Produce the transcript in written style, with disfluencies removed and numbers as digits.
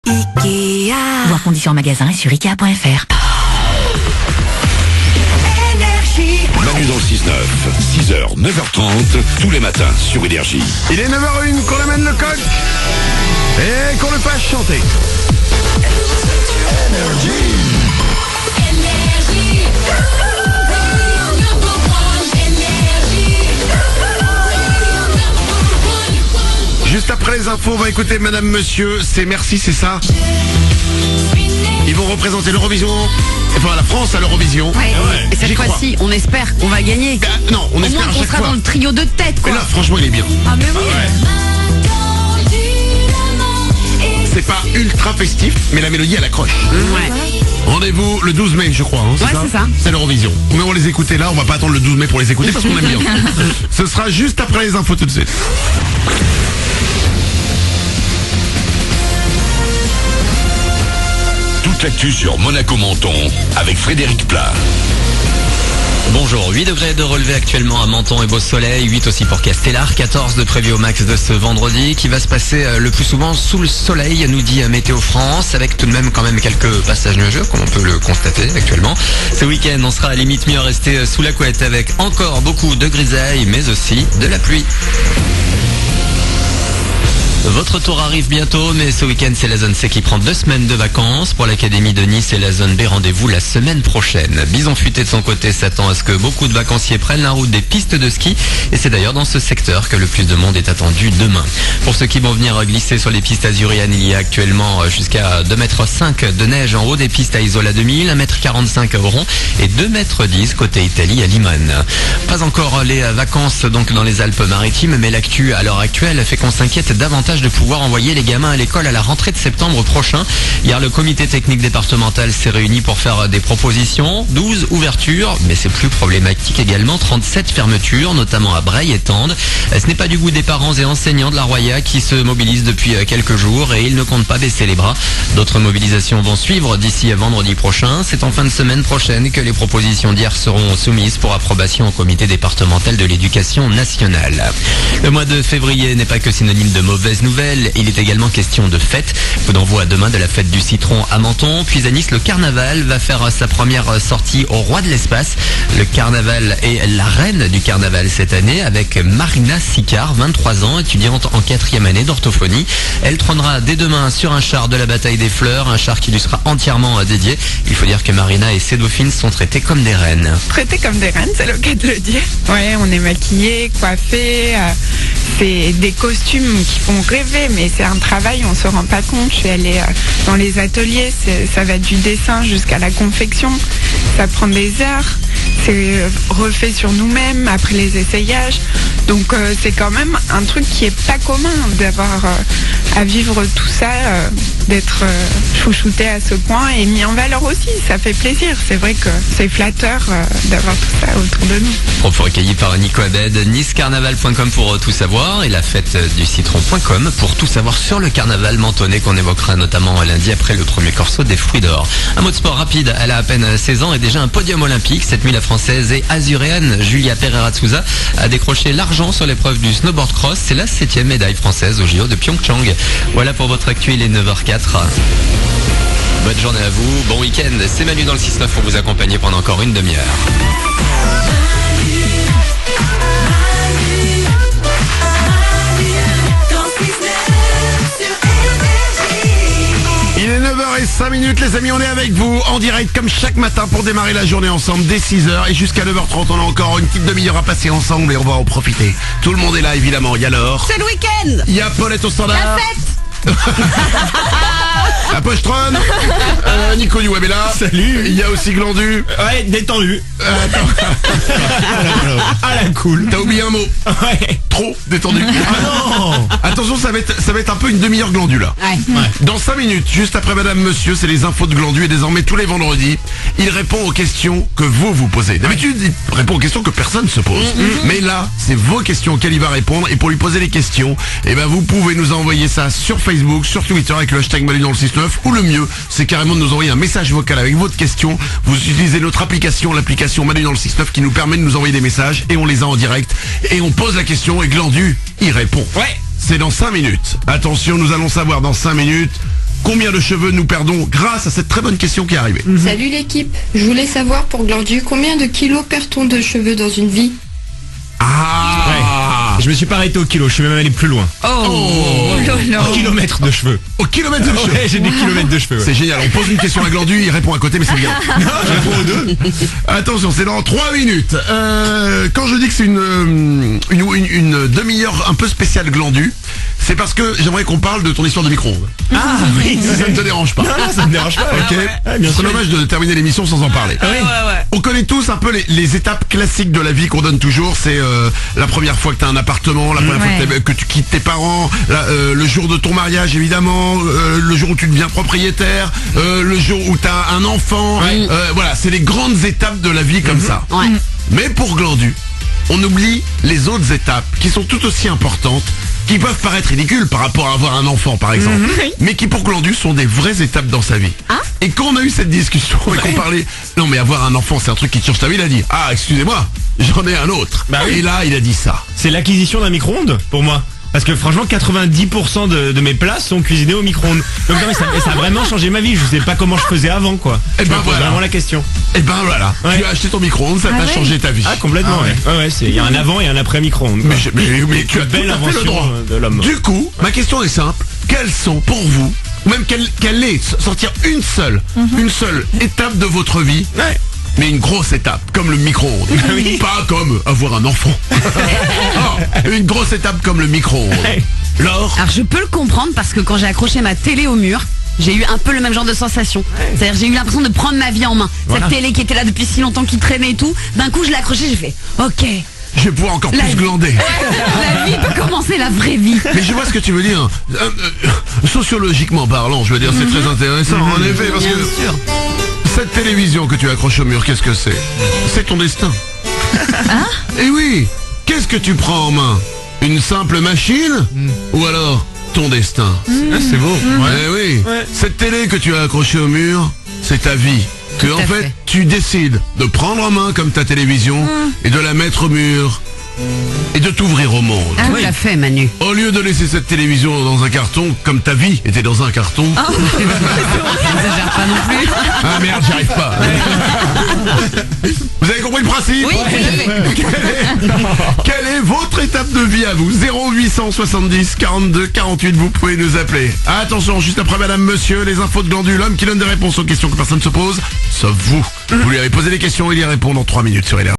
Ikea. Voir conditions en magasin et sur Ikea.fr. Manu dans le 6-9, 6h, 9h30, tous les matins sur Énergie. Il est 9h01 qu'on amène le coq et qu'on le fasse chanter. Juste après les infos, on va écouter Madame Monsieur, c'est merci, c'est ça. Ils vont représenter l'Eurovision, enfin la France à l'Eurovision. Ouais. Et cette J'y crois. fois-ci, on espère qu'on va gagner. Non, on Au espère moins à qu'on chaque sera fois. dans le trio de tête, Mais quoi. là, franchement, il est bien. Ah mais oui. C'est pas ultra festif, mais la mélodie, elle accroche. Ouais. Rendez-vous le 12 mai, je crois. Hein, Ouais, c'est ça. C'est l'Eurovision. Mais on va les écouter là, on va pas attendre le 12 mai pour les écouter parce qu'on aime bien. Ce sera juste après les infos tout de suite. Toute l'actu sur Monaco Menton avec Frédéric Plat. Bonjour, 8 degrés de relevé actuellement à Menton et beau soleil, 8 aussi pour Castellar, 14 de prévu au max de ce vendredi qui va se passer le plus souvent sous le soleil, nous dit Météo France, avec tout de même quand même quelques passages nuageux comme on peut le constater actuellement. Ce week-end, on sera à limite mieux à rester sous la couette avec encore beaucoup de grisailles mais aussi de la pluie. Votre tour arrive bientôt, mais ce week-end, c'est la zone C qui prend 2 semaines de vacances. Pour l'Académie de Nice et la zone B, rendez-vous la semaine prochaine. Bison Futé de son côté s'attend à ce que beaucoup de vacanciers prennent la route des pistes de ski. Et c'est d'ailleurs dans ce secteur que le plus de monde est attendu demain. Pour ceux qui vont venir glisser sur les pistes azuréennes, il y a actuellement jusqu'à 2,5 m de neige en haut des pistes à Isola 2000, 1,45 m à Oron et 2,10 m côté Italie à Limone. Pas encore les vacances donc dans les Alpes-Maritimes, mais l'actu à l'heure actuelle fait qu'on s'inquiète davantage de pouvoir envoyer les gamins à l'école à la rentrée de septembre prochain. Hier, le comité technique départemental s'est réuni pour faire des propositions. 12 ouvertures, mais c'est plus problématique également. 37 fermetures, notamment à Breil et Tende. Ce n'est pas du goût des parents et enseignants de la Roya qui se mobilisent depuis quelques jours et ils ne comptent pas baisser les bras. D'autres mobilisations vont suivre d'ici à vendredi prochain. C'est en fin de semaine prochaine que les propositions d'hier seront soumises pour approbation au comité départemental de l'éducation nationale. Le mois de février n'est pas que synonyme de mauvaise nouvelle, il est également question de fête. Coup d'envoi demain de la fête du citron à Menton, puis à Nice, le carnaval va faire sa première sortie au Roi de l'Espace. Le carnaval est la reine du carnaval cette année avec Marina Sicard, 23 ans, étudiante en 4e année d'orthophonie. Elle trônera dès demain sur un char de la bataille des fleurs, un char qui lui sera entièrement dédié. Il faut dire que Marina et ses dauphines sont traitées comme des reines. Traité comme des reines, c'est le cas de le dire. Ouais, on est maquillés, coiffés, c'est des costumes qui font rêver, mais c'est un travail, on se rend pas compte. Je suis allée dans les ateliers, ça va du dessin jusqu'à la confection, ça prend des heures, c'est refait sur nous-mêmes après les essayages. Donc c'est quand même un truc qui est pas commun d'avoir à vivre tout ça, d'être chouchouté à ce point et mis en valeur aussi. Ça fait plaisir. C'est vrai que c'est flatteur d'avoir tout ça autour de nous. Propos recueillis par Nico Abed, nicecarnaval.com pour tout savoir et la fête du citron.com pour tout savoir sur le carnaval mentonnais qu'on évoquera notamment lundi après le premier corso des fruits d'or. Un mot de sport rapide, elle a à peine 16 ans et déjà un podium olympique. Cette nuit, la française et azuréenne Julia Pereira de Souza a décroché l'argent sur l'épreuve du snowboard cross. C'est la 7e médaille française au JO de Pyeongchang. Voilà pour votre actu, il est 9h04. Bonne journée à vous, bon week-end. C'est Manu dans le 6-9 pour vous accompagner pendant encore une demi-heure. Il est 9h05 les amis, on est avec vous en direct comme chaque matin pour démarrer la journée ensemble dès 6h et jusqu'à 9h30 on a encore une petite demi-heure à passer ensemble et on va en profiter. Tout le monde est là évidemment, il y a Laure, C'est le week-end. il y a Paulette au standard, La fête. la Pochetron, Nico du Web est là. Salut. Il y a aussi Glandu. Ouais, détendu. Ah la cool. T'as oublié un mot. Ouais. Trop détendu. Ah non. Attention, ça va être un peu une demi-heure Glandu là. Ouais. Dans 5 minutes, juste après Madame Monsieur, c'est les infos de Glandu et désormais tous les vendredis, il répond aux questions que vous posez. D'habitude, il répond aux questions que personne se pose. Mais là, c'est vos questions auxquelles il va répondre et pour lui poser les questions, eh ben vous pouvez nous envoyer ça sur Facebook, sur Twitter avec le hashtag Manu dans le 6-9 ou le mieux, c'est carrément de nous envoyer un message vocal avec votre question. Vous utilisez notre application, l'application Manu dans le 6-9 qui nous permet de nous envoyer des messages et on les a en direct et on pose la question et Glandu, il répond. Ouais. C'est dans 5 minutes. Attention, nous allons savoir dans 5 minutes Combien de cheveux nous perdons grâce à cette très bonne question qui est arrivée? Salut l'équipe, je voulais savoir pour Glandu, combien de kilos perd-on de cheveux dans une vie? Ah, Je me suis pas arrêté au kilo, je suis même allé plus loin. Au kilomètre de cheveux. Au kilomètre de cheveux. Ouais, j'ai des kilomètres de cheveux. Ouais. C'est génial, on pose une question à Glandu, il répond à côté, mais c'est bien. Non, je réponds aux deux. Attention, c'est dans 3 minutes. Quand je dis que c'est une demi-heure un peu spéciale Glandu, c'est parce que j'aimerais qu'on parle de ton histoire de micro-ondes. Ah oui, Si ça ne te dérange pas. Non, ça me dérange pas. Ok. Ouais, bien C'est sûr. dommage de terminer l'émission sans en parler. On connaît tous un peu les étapes classiques de la vie qu'on donne toujours. C'est la première fois que tu as un appartement, la première fois que tu quittes tes parents, le jour de ton mariage évidemment, le jour où tu deviens propriétaire, le jour où tu as un enfant. Voilà, c'est les grandes étapes de la vie comme ça. Ouais. Mais pour Glandu, on oublie les autres étapes qui sont tout aussi importantes, qui peuvent paraître ridicules par rapport à avoir un enfant par exemple, mais qui pour Glandu sont des vraies étapes dans sa vie. Et quand on a eu cette discussion et qu'on parlait, non mais avoir un enfant c'est un truc qui te change ta vie, il a dit, ah excusez-moi, j'en ai un autre. Bah oui. Et là il a dit ça. C'est l'acquisition d'un micro-ondes pour moi. Parce que franchement 90% de mes plats sont cuisinés au micro-ondes. Donc non, mais ça a vraiment changé ma vie. Je sais pas comment je faisais avant quoi. Et Je ben me pose voilà. vraiment la question. Et ben voilà, Ouais. tu as acheté ton micro-ondes, ça t'a changé ta vie. Ah complètement Ah ouais. ouais. Ouais, il y a un avant et un après micro-ondes. quoi. Mais tu as Belle tout à fait le invention droit. de l'homme. Du coup, ma question est simple. Quelles sont pour vous, ou même quelle est, sortir une seule étape de votre vie, mais une grosse étape, comme le micro-ondes. Oui. Pas comme avoir un enfant. Non, une grosse étape comme le micro-ondes. Ouais. Laure, Alors je peux le comprendre parce que quand j'ai accroché ma télé au mur, j'ai eu un peu le même genre de sensation. C'est-à-dire j'ai eu l'impression de prendre ma vie en main. Voilà. Cette télé qui était là depuis si longtemps, qui traînait et tout, d'un coup je l'ai accrochée, j'ai fait ok. je vais pouvoir encore La plus vie. glander. La vie peut commencer, la vraie vie. Mais je vois ce que tu veux dire. Sociologiquement parlant, je veux dire, c'est très intéressant, en effet, parce Bien que sûr. cette télévision que tu accroches au mur, qu'est-ce que c'est? C'est ton destin. Et oui, qu'est-ce que tu prends en main? Une simple machine? Ou alors ton destin? Ah, c'est beau. Eh oui, Ouais. cette télé que tu as accrochée au mur, c'est ta vie. Que en à fait, fait. tu décides de prendre en main comme ta télévision et de la mettre au mur et de t'ouvrir au monde. Tout à fait, Manu. Au lieu de laisser cette télévision dans un carton, comme ta vie était dans un carton. N'exagère pas non plus. Ah merde, j'y arrive pas. Vous avez compris le principe? Oui, tout à fait. Quelle est votre étape de vie à vous? 0870 42 48, vous pouvez nous appeler. Attention, juste après madame, monsieur, les infos de Glandu, l'homme qui donne des réponses aux questions que personne ne se pose, sauf vous. Vous lui avez posé des questions, il y répond dans 3 minutes sur LR.